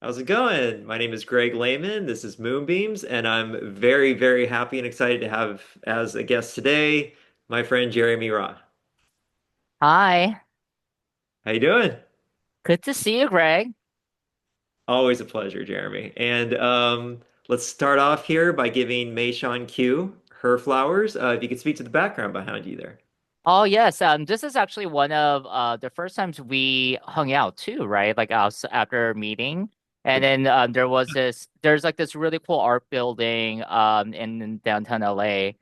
How's it going? My name is Greg Lehman. This is Moonbeams, and I'm very, very happy and excited to have as a guest today my friend Jeremy Ra. Hi, How you doing? good to see you, Greg. Always a pleasure, Jeremy. And let's start off here by giving Mei Xian Qiu her flowers. If you could speak to the background behind you there. Oh yes, this is actually one of the first times we hung out too, right? Like us after meeting. And then there's like this really cool art building in downtown LA,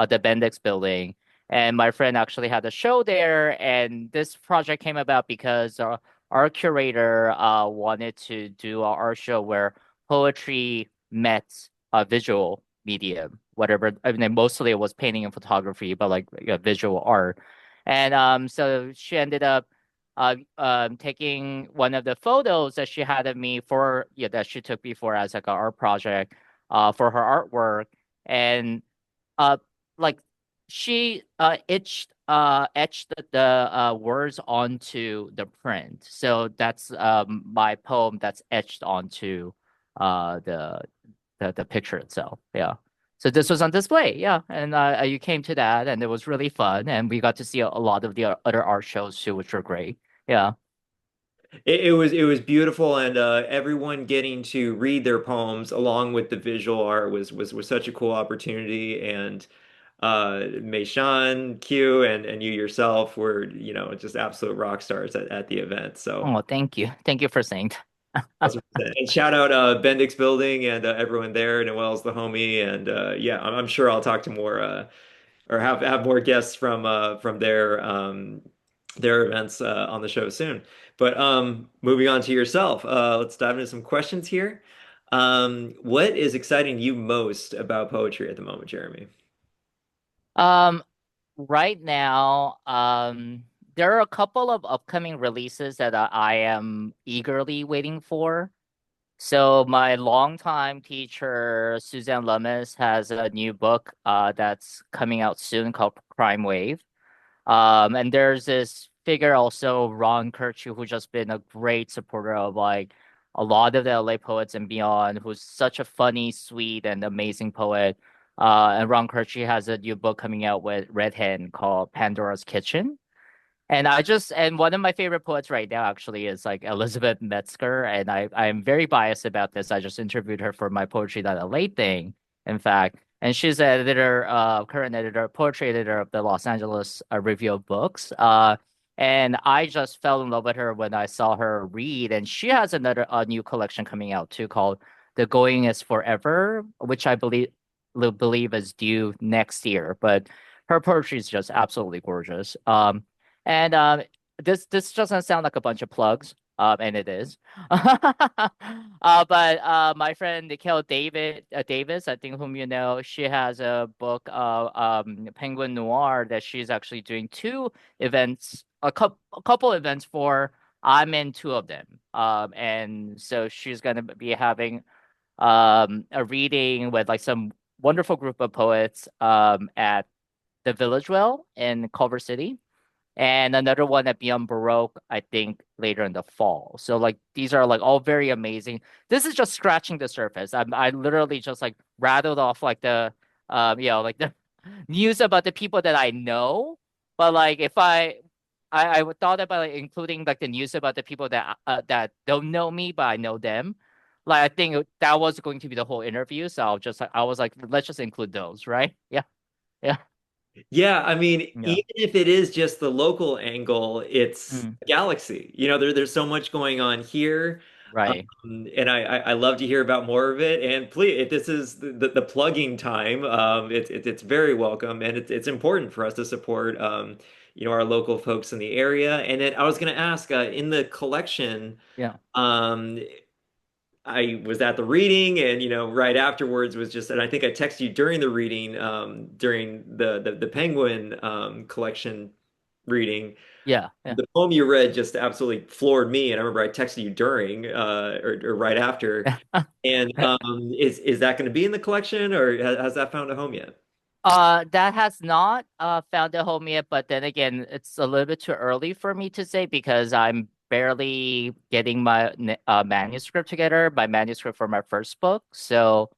the Bendix Building. And my friend actually had a show there, and this project came about because our curator wanted to do our art show where poetry met a visual medium, whatever. I mean, mostly it was painting and photography, but like visual art. And so she ended up taking one of the photos that she had of me for that she took before as like an art project for her artwork. And uh like she etched the words onto the print. So that's my poem that's etched onto the the picture itself. Yeah. So this was on display, yeah, and you came to that, and it was really fun, and we got to see a lot of the other art shows too, which were great. Yeah. It was beautiful, and everyone getting to read their poems along with the visual art was such a cool opportunity. And Mei Xian Qiu and you yourself were, just absolute rock stars at the event. So Oh, thank you for saying that. 1,000%. And shout out Bendix Building and everyone there, Noel's the homie, and yeah, I'm sure I'll talk to more or have more guests from their events on the show soon. But moving on to yourself, let's dive into some questions here. What is exciting you most about poetry at the moment, Jeremy? Um, right now, there are a couple of upcoming releases that I am eagerly waiting for. So my longtime teacher, Suzanne Lummis, has a new book that's coming out soon called Crime Wave. And there's this figure also, Ron Kirchu, who's just been a great supporter of like a lot of the LA poets and beyond, who's such a funny, sweet, and amazing poet. And Ron Kirchu has a new book coming out with Red Hen called Pandora's Kitchen. And one of my favorite poets right now actually is like Elizabeth Metzger, and I'm very biased about this. I just interviewed her for my Poetry Not a Late thing, in fact, and she's the editor, current editor, poetry editor of the Los Angeles Review of Books. And I just fell in love with her when I saw her read, and she has another new collection coming out too called "The Going Is Forever," which I believe is due next year. But her poetry is just absolutely gorgeous. And this doesn't sound like a bunch of plugs, and it is. But my friend Nikhil Davis, I think whom you know, she has a book, Penguin Noir, that she's actually doing two events, a couple events for. I'm in two of them. And so she's gonna be having a reading with like some wonderful group of poets at the Village Well in Culver City, and another one at Beyond Baroque, I think later in the fall. So like these are like all very amazing. This is just scratching the surface. I literally just like rattled off like the like the news about the people that I know. But like if I would thought about like including like the news about the people that don't know me but I know them. Like I think that was going to be the whole interview. So I was like, let's just include those, right? Yeah. Yeah. Yeah, I mean, Yeah. even if it is just the local angle, it's Mm, a galaxy. There's so much going on here. right. And I love to hear about more of it. And please, if this is the plugging time, it's very welcome, and it's important for us to support our local folks in the area. And then I was going to ask in the collection, Yeah. um, I was at the reading, and right afterwards was just, and I think I texted you during the reading, during the Penguin collection reading. Yeah. Yeah. The poem you read just absolutely floored me, and I remember I texted you during or right after. And is that going to be in the collection, or has that found a home yet? That has not found a home yet, but then again, it's a little bit too early for me to say because I'm barely getting my manuscript together, my manuscript for my first book. So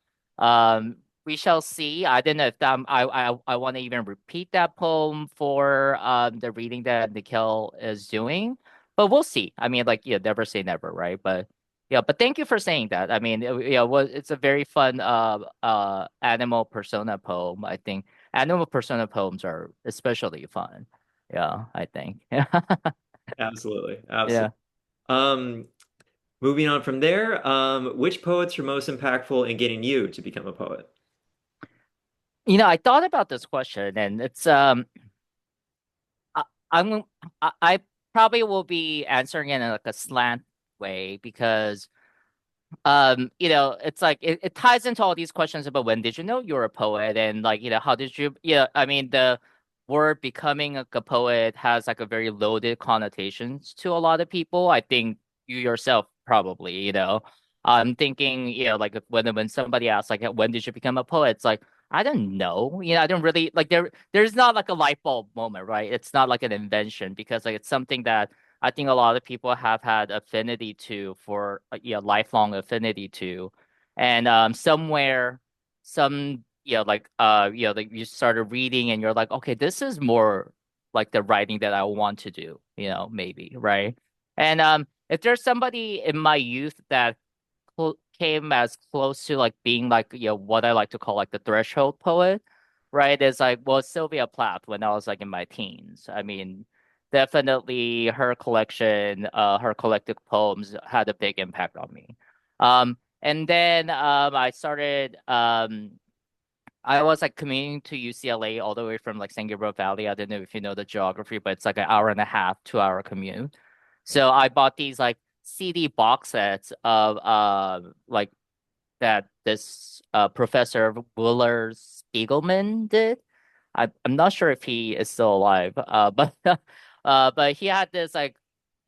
we shall see. I don't know if I want to even repeat that poem for the reading that Nikhil is doing, but we'll see. I mean, like, yeah, never say never, right? But yeah, but thank you for saying that. I mean, yeah, well, it's a very fun animal persona poem. I think animal persona poems are especially fun. Yeah, I think. Absolutely. Yeah. Absolutely. Um, Moving on from there, which poets are most impactful in getting you to become a poet? I thought about this question, and it's I, I'm I probably will be answering it in like a slant way because it's like it ties into all these questions about when did you know you're a poet and like how did you I mean the word becoming a poet has like a very loaded connotations to a lot of people. I think you yourself probably, I'm thinking, like when somebody asks like when did you become a poet, it's like I don't know. I don't really like there's not like a light bulb moment, right? It's not like an invention because like it's something that I think a lot of people have had affinity to for lifelong affinity to, and somewhere, like like you started reading and you're like, okay, this is more like the writing that I want to do, maybe, right? And if there's somebody in my youth that came as close to like being like what I like to call like the threshold poet, right? Is like well Sylvia Plath when I was like in my teens. I mean, definitely her collection, her collected poems had a big impact on me. And then I started I was like commuting to UCLA all the way from like San Gabriel Valley. I don't know if you know the geography, but it's like an hour and a half, 2 hour commute. So I bought these like CD box sets of like that this Professor Willard Spiegelman did. I'm not sure if he is still alive, but but he had this like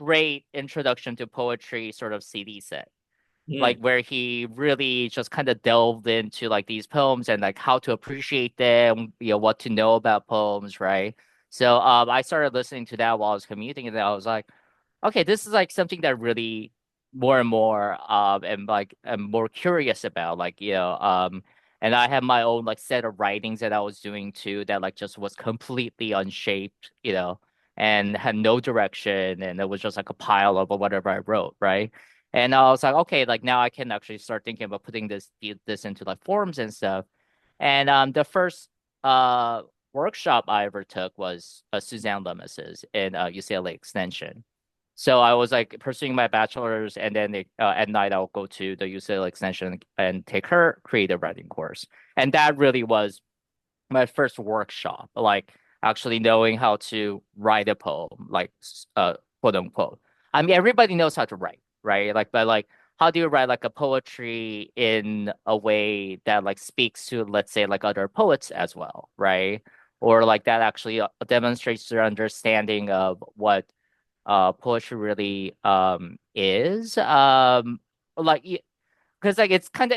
great introduction to poetry sort of CD set, like Hmm. where he really just kind of delved into like these poems and like how to appreciate them, what to know about poems, right? So I started listening to that while I was commuting, and then I was like, okay, this is like something that really more and more and like I'm more curious about, like and I have my own like set of writings that I was doing too that like just was completely unshaped, and had no direction, and it was just like a pile of whatever I wrote, right? And I was like, okay, like now I can actually start thinking about putting this into like forms and stuff. And the first uh workshop I ever took was Suzanne Lemis's in UCLA Extension. So I was like pursuing my bachelor's, and then at night I'll go to the UCLA Extension and take her creative writing course. And that really was my first workshop, like actually knowing how to write a poem, like quote unquote. I mean, everybody knows how to write, right? Like, but like, how do you write like a poetry in a way that like speaks to, let's say, like other poets as well, right? Or like that actually demonstrates your understanding of what poetry really is like because like it's kind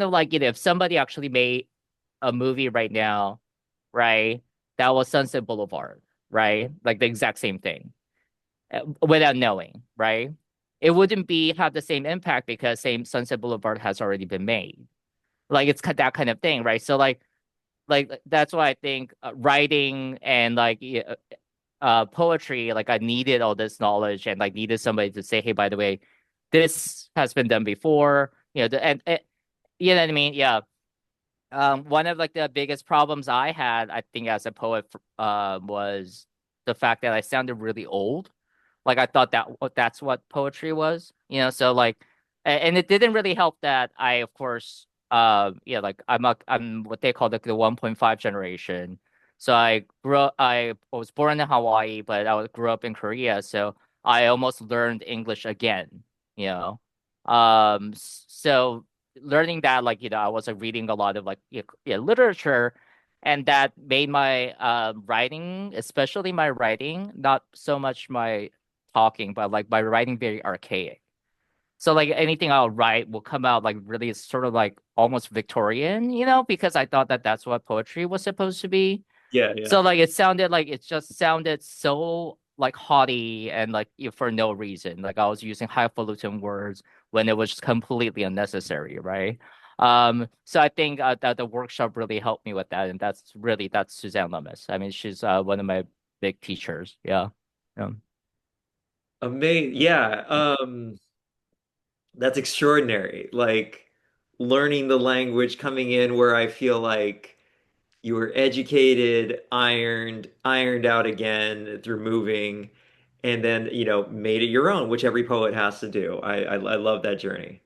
of like if somebody actually made a movie right now, right, that was Sunset Boulevard, right, like the exact same thing, without knowing, right, it wouldn't be have the same impact because same Sunset Boulevard has already been made, like it's that kind of thing, right? So like that's why I think writing and like poetry, like I needed all this knowledge and like needed somebody to say, hey, by the way, this has been done before, and you know what I mean? Yeah. One of like the biggest problems I had, I think, as a poet, was the fact that I sounded really old. Like I thought that's what poetry was, So like, and it didn't really help that I, of course, yeah, like I'm what they call the 1.5 generation. So I was born in Hawaii, but grew up in Korea, so I almost learned English again, you know. So learning that, like, I was like reading a lot of like literature, and that made my writing, especially my writing, not so much my talking, but like my writing very archaic. So like anything I'll write will come out like really sort of like almost Victorian, because I thought that that's what poetry was supposed to be. Yeah, yeah. So like it just sounded so. like haughty and like for no reason. Like I was using highfalutin words when it was just completely unnecessary, right? So I think that the workshop really helped me with that, and that's Suzanne Lummis. I mean, she's one of my big teachers. Yeah. Um, Amazing. Yeah. That's extraordinary. Like learning the language coming in where I feel like you were educated, ironed out again through moving, and then, made it your own, which every poet has to do. I love that journey.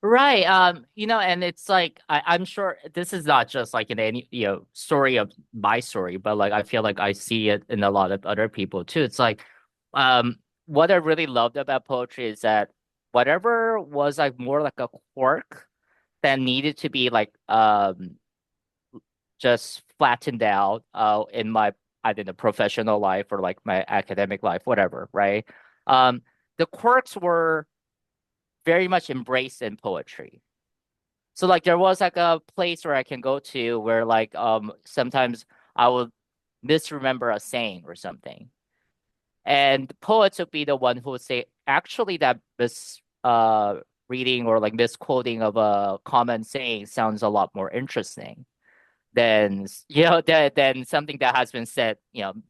Right. And it's like I'm sure this is not just like in any, story of my story, but like I feel like I see it in a lot of other people too. It's like what I really loved about poetry is that whatever was like more like a quirk that needed to be like just flattened out in my I don't know professional life or like my academic life, whatever, right? Um the quirks were very much embraced in poetry. So like there was like a place where I can go to where like sometimes I would misremember a saying or something. And the poets would be the one who would say, actually that mis reading or like misquoting of a common saying sounds a lot more interesting than than something that has been said,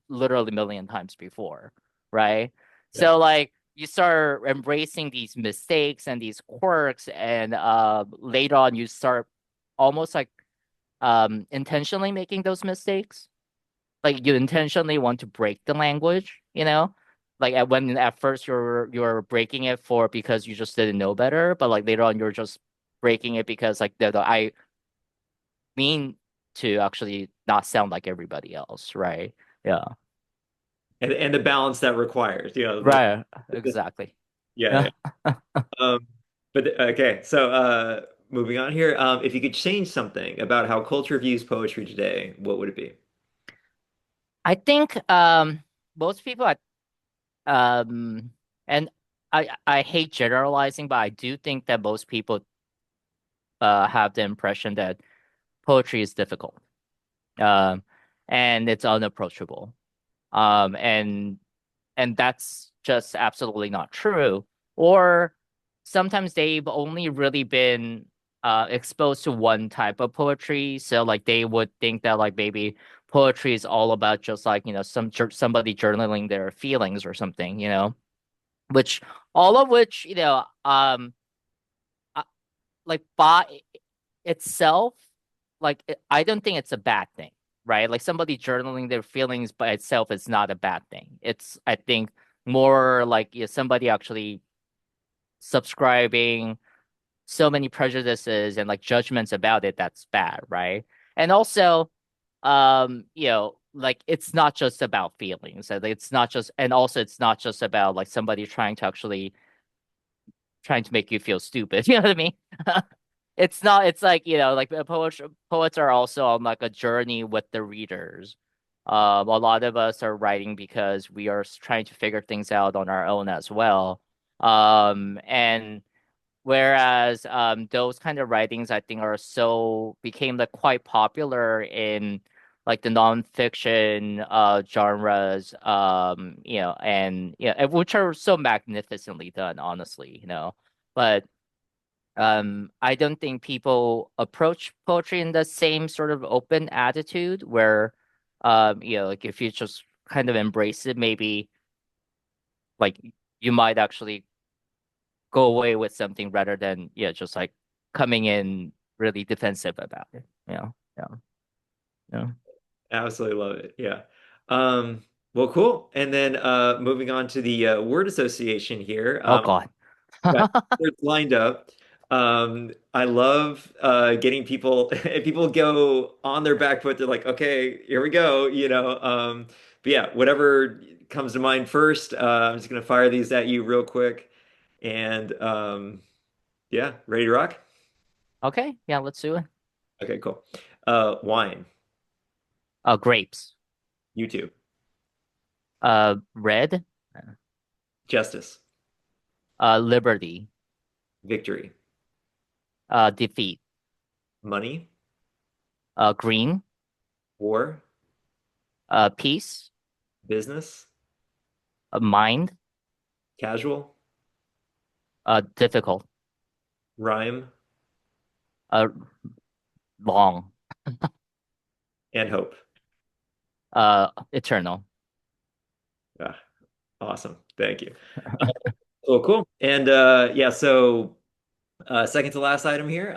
literally a million times before, right? Yeah. So like you start embracing these mistakes and these quirks, and later on you start almost like intentionally making those mistakes. Like you intentionally want to break the language, Like when at first you're breaking it for because you just didn't know better, but like later on you're just breaking it because like I mean to actually not sound like everybody else, right? Yeah. And the balance that requires, Right. this, Exactly. yeah, Yeah. yeah. But okay, so moving on here, if you could change something about how culture views poetry today, what would it be? I think most people um and I hate generalizing, but I do think that most people have the impression that poetry is difficult. Um and it's unapproachable. Um and and that's just absolutely not true. Or sometimes they've only really been exposed to one type of poetry, so like they would think that like maybe poetry is all about just like somebody journaling their feelings or something, which all of which uh, like by itself, like I don't think it's a bad thing, right? Like somebody journaling their feelings by itself is not a bad thing. It's I think more like somebody actually subscribing so many prejudices and like judgments about it that's bad, right? And also, like it's not just about feelings. It's not just, and also it's not just about like somebody trying to make you feel stupid. You know what I mean? It's not, it's like, like poets are also on like a journey with the readers. A lot of us are writing because we are trying to figure things out on our own as well. And whereas those kind of writings I think are so became like quite popular in like the nonfiction genres, and which are so magnificently done, honestly, But I don't think people approach poetry in the same sort of open attitude where, like if you just kind of embrace it, maybe like you might actually go away with something rather than, just like coming in really defensive about it. Yeah, yeah. Absolutely love it. Yeah. Um, well, cool. And then moving on to the word association here. Oh God. Got words lined up. I love getting people if people go on their back foot, they're like, okay, here we go, But yeah, whatever comes to mind first, I'm just gonna fire these at you real quick. And yeah, ready to rock? Okay, yeah, let's do it. Okay, cool. Wine, Grapes. YouTube, Red. justice, Liberty. victory, Defeat. money, Green. war, Peace. business, Mind, Casual, difficult, rhyme, uh, long, and hope. eternal. Ah, awesome. Thank you. Cool, cool. And yeah, so second to last item here.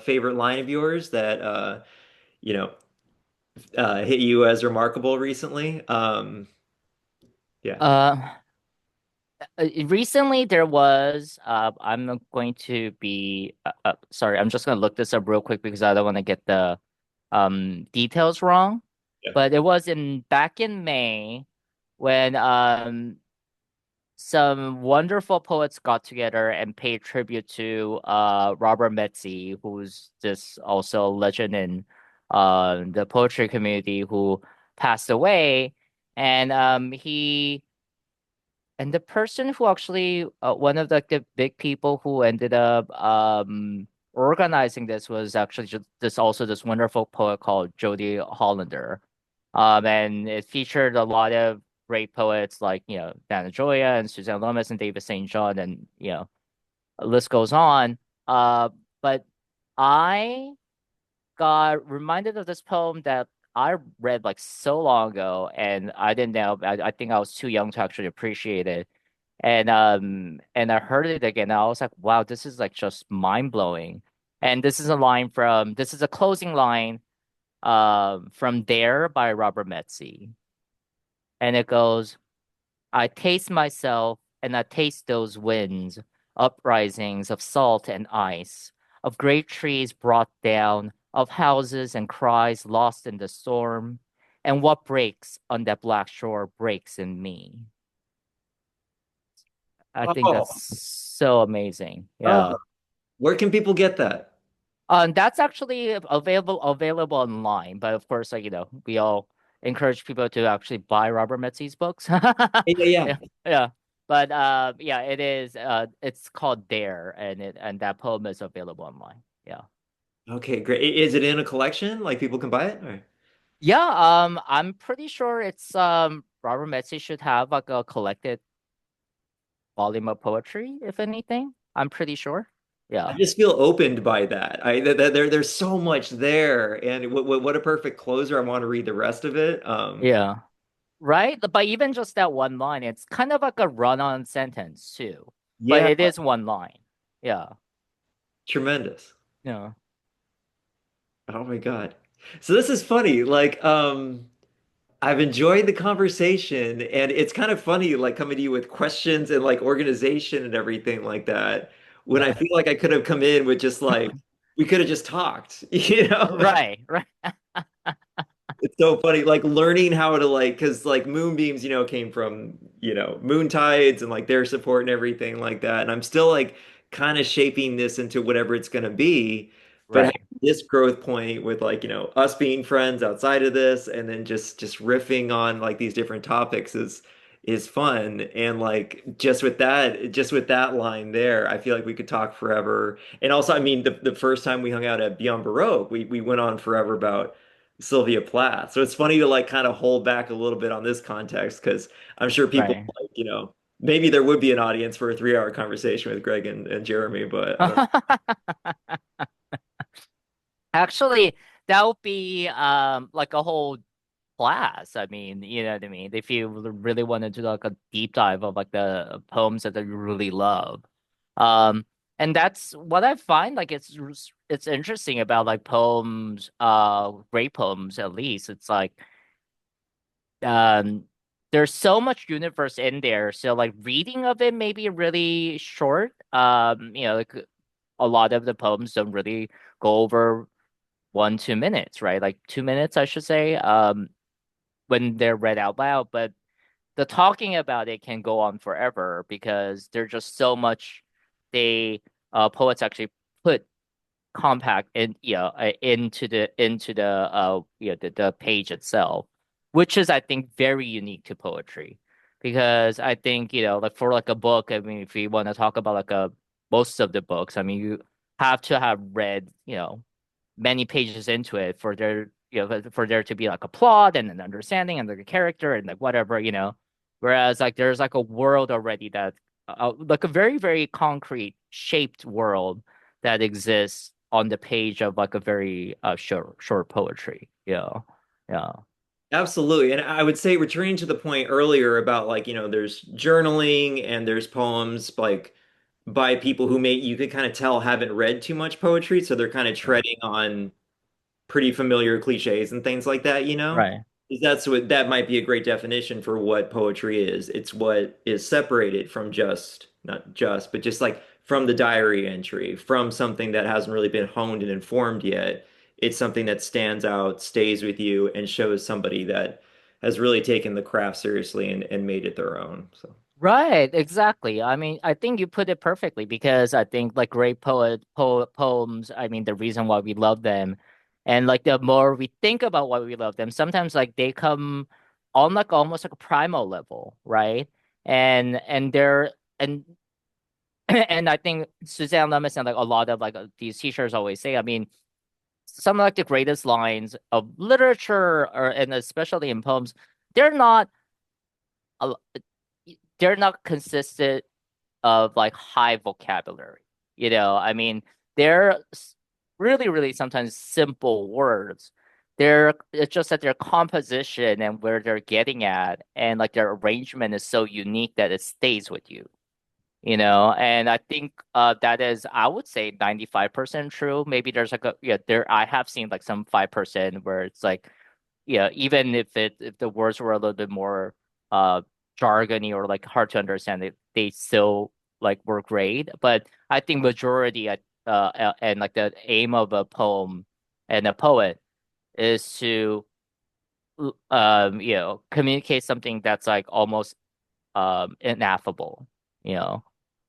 Favorite line of yours that you know, hit you as remarkable recently? Yeah, Uh, Recently there was, I'm going to be, sorry, I'm just going to look this up real quick because I don't want to get the details wrong. yeah. But it was in back in May when some wonderful poets got together and paid tribute to Robert Metzi, who's this also legend in the poetry community who passed away. And the person who actually one of the big people who ended up organizing this was actually just this wonderful poet called Jody Hollander. And it featured a lot of great poets like, Dana Gioia and Suzanne Lomas and David St. John, and the list goes on. But I got reminded of this poem that I read like so long ago, and I didn't know. I think I was too young to actually appreciate it. And I heard it again, and I was like, wow, this is like just mind blowing. And this is a closing line from There by Robert Metzi. And it goes, I taste myself and I taste those winds, uprisings of salt and ice, of great trees brought down, of houses and cries lost in the storm. And what breaks on that black shore breaks in me. I think that's Oh, so amazing. oh, Yeah. where can people get that? That's actually available online, but of course, like we all encourage people to actually buy Robert Metzi's books. Yeah, yeah, yeah. Yeah, yeah. But yeah, it is. It's called Dare, and that poem is available online. Yeah, Okay, great. Is it in a collection? Like people can buy it? Or? yeah. I'm pretty sure it's Robert Metzi should have like a collected volume of poetry, if anything. I'm pretty sure. I Yeah, just feel opened by that. There's so much there, and what a perfect closer. I want to read the rest of it. yeah. Right? But even just that one line, it's kind of like a run-on sentence too. But Yeah, it is one line. Yeah. tremendous. Yeah. Oh my God. So this is funny. Like, I've enjoyed the conversation, and it's kind of funny, like coming to you with questions and like organization and everything like that. When I feel like I could have come in with just like we could have just talked, you know? Right, right. It's so funny, like learning how to like, because like moonbeams, came from, moon tides and like their support and everything like that. And I'm still like kind of shaping this into whatever it's going to be. But having Right. this growth point with like, us being friends outside of this and then just riffing on like these different topics is fun. And like just with that line there, I feel like we could talk forever. And also, I mean, the first time we hung out at Beyond Baroque, we went on forever about Sylvia Plath. So it's funny to like kind of hold back a little bit on this context because I'm sure people Right. like, maybe there would be an audience for a 3 hour conversation with Greg and Jeremy, but I don't. Actually, that would be like a whole class. I mean, you know what I mean? If you really want to do like a deep dive of like the poems that you really love. Um, and that's what I find like it's interesting about like poems, great poems at least. It's like um there's so much universe in there. So like reading of it may be really short. Like a lot of the poems don't really go over 1, 2 minutes, right? Like 2 minutes, I should say. When they're read out loud, but the talking about it can go on forever because there's just so much they poets actually put compact into the the page itself, which is I think very unique to poetry because I think like for like a book, I mean if you want to talk about like a most of the books, I mean you have to have read many pages into it for there to be like a plot and an understanding and like a character and like whatever. Whereas like there's like a world already that like a very, very concrete shaped world that exists on the page of like a very short poetry. Yeah. Yeah. Absolutely. And I would say returning to the point earlier about like, there's journaling and there's poems like by people who may you could kind of tell haven't read too much poetry, so they're kind of Right. treading on pretty familiar cliches and things like that, you know? Right. That might be a great definition for what poetry is. It's what is separated from just, not just, but just like from the diary entry, from something that hasn't really been honed and informed yet. It's something that stands out, stays with you, and shows somebody that has really taken the craft seriously and made it their own. So, Right, exactly. I mean, I think you put it perfectly because I think like great poems, I mean, the reason why we love them and like the more we think about why we love them, sometimes like they come on like almost like a primal level, right? And they're and and I think Suzanne Lemis and like a lot of like these teachers always say, I mean, some of like the greatest lines of literature or and especially in poems, they're not a- they're not consistent of like high vocabulary. I mean, they're really, really sometimes simple words. It's just that their composition and where they're getting at and like their arrangement is so unique that it stays with you. And I think that is, I would say 95% true. Maybe there's like there I have seen like some 5% where it's like yeah, even if the words were a little bit more uh jargony or like hard to understand, they still like were great. But I think majority and like the aim of a poem and a poet is to communicate something that's like almost ineffable, you know.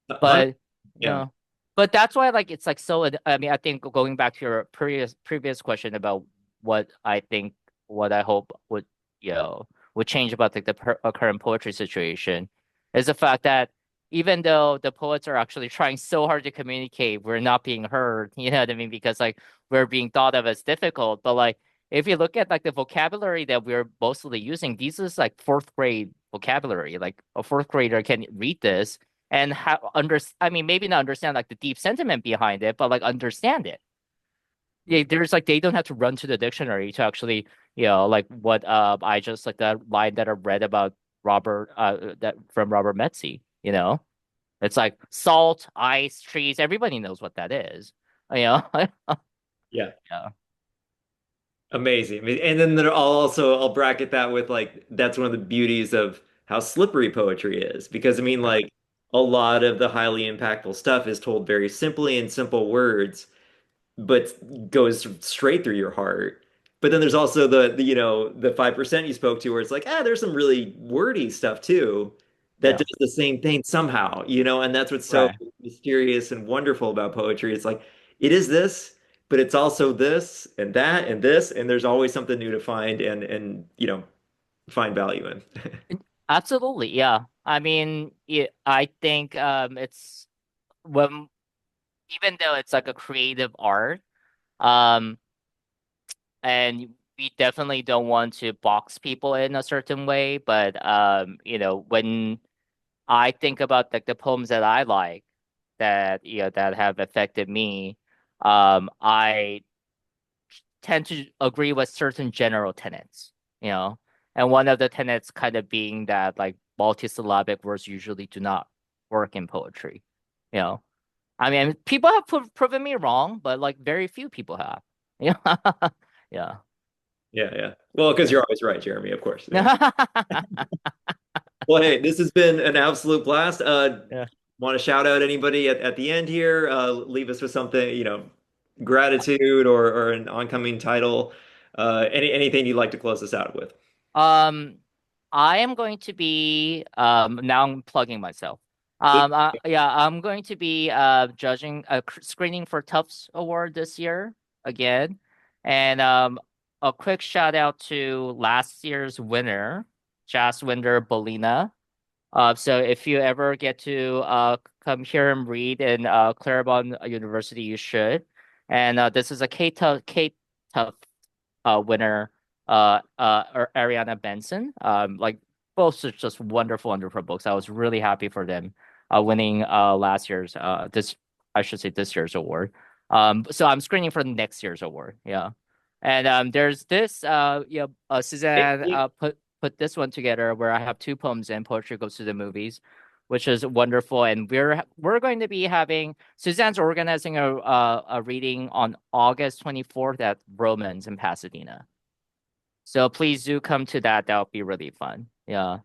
100, But you yeah. know, but that's why like it's like so. I mean, I think going back to your previous question about what I think, what I hope would change about like the current poetry situation, is the fact that even though the poets are actually trying so hard to communicate, we're not being heard. You know what I mean? Because like we're being thought of as difficult. But like if you look at like the vocabulary that we're mostly using, these is like fourth grade vocabulary. Like a fourth grader can read this and I mean maybe not understand like the deep sentiment behind it, but like understand it. Yeah, there's like they don't have to run to the dictionary to actually, like what I just like that line that I read about Robert that from Robert Metzi, you know? It's like salt, ice, trees, everybody knows what that is. You know? Yeah. Yeah. Amazing. And then I'll bracket that with like that's one of the beauties of how slippery poetry is. Because I mean Right. like a lot of the highly impactful stuff is told very simply in simple words, but goes straight through your heart. But then there's also the 5% you spoke to where it's like, there's some really wordy stuff too that Yeah. does the same thing somehow, and that's what's so Right. mysterious and wonderful about poetry. It's like it is this, but it's also this and that and this, and there's always something new to find and find value in. Absolutely. Yeah. I mean, I think it's when even though it's like a creative art, um and we definitely don't want to box people in a certain way, but when I think about like the poems that I like that that have affected me, I tend to agree with certain general tenets, you know, and one of the tenets kind of being that like multisyllabic words usually do not work in poetry, you know. I mean, people have proven me wrong, but like very few people have. Yeah. Yeah. Yeah, yeah. Well, because Yeah. you're always right, Jeremy, of course. Yeah. Well, hey, this has been an absolute blast. Yeah. Want to shout out anybody at the end here? Leave us with something, gratitude or an oncoming title. Anything you'd like to close us out with? Um, I am going to be now I'm plugging myself. Yeah, I'm going to be judging screening for Tufts Award this year again. And a quick shout out to last year's winner, Jazz winner Bolina. So if you ever get to come here and read in Claremont University, you should. And this is a K Tough winner, Ariana Benson. Like both are just wonderful, wonderful books. I was really happy for them winning last year's this I should say this year's award. So I'm screening for next year's award. Yeah. And there's this Suzanne put this one together where I have two poems in Poetry Goes to the Movies, which is wonderful. And we're going to be having Suzanne's organizing a reading on August 24th at Romans in Pasadena. So please do come to that. That would be really fun. Yeah.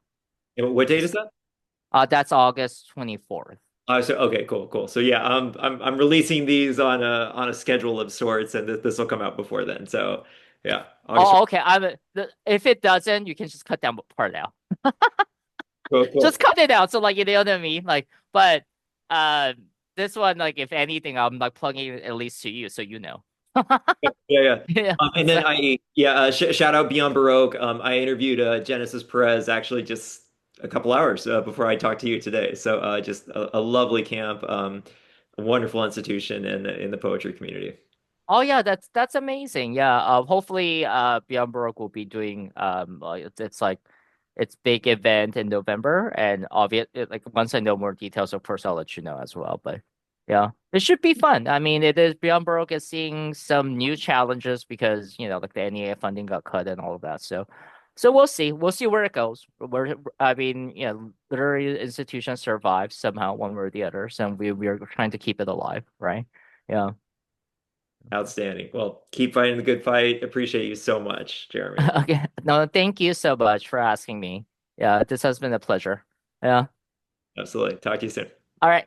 And what date is that? That's August 24th. So okay, cool, cool. So yeah, I'm releasing these on a schedule of sorts, and this will come out before then. So yeah, August. Oh, okay. If it doesn't, you can just cut down part out. Cool, Just cool. cut it out. So like you know what I mean? Like, but uh this one, like if anything, I'm like plugging it at least to you so you know. Yeah, yeah. Yeah. And then So, shout out Beyond Baroque. I interviewed Genesis Perez actually just a couple hours before I talked to you today. So just a lovely camp, a wonderful institution in the poetry community. oh yeah, that's amazing. Yeah. Hopefully Beyond Baroque will be doing it's like it's big event in November and obvious like once I know more details, of course I'll let you know as well. But yeah, it should be fun. I mean, it is Beyond Baroque is seeing some new challenges because like the NEA funding got cut and all of that. So we'll see. We'll see where it goes. Where I mean, literary institutions survive somehow one way or the other. So we are trying to keep it alive, right? Yeah. Outstanding. Well, keep fighting the good fight. Appreciate you so much, Jeremy. Okay. No, thank you so much for asking me. Yeah, this has been a pleasure. Yeah. Absolutely. Talk to you soon. All right.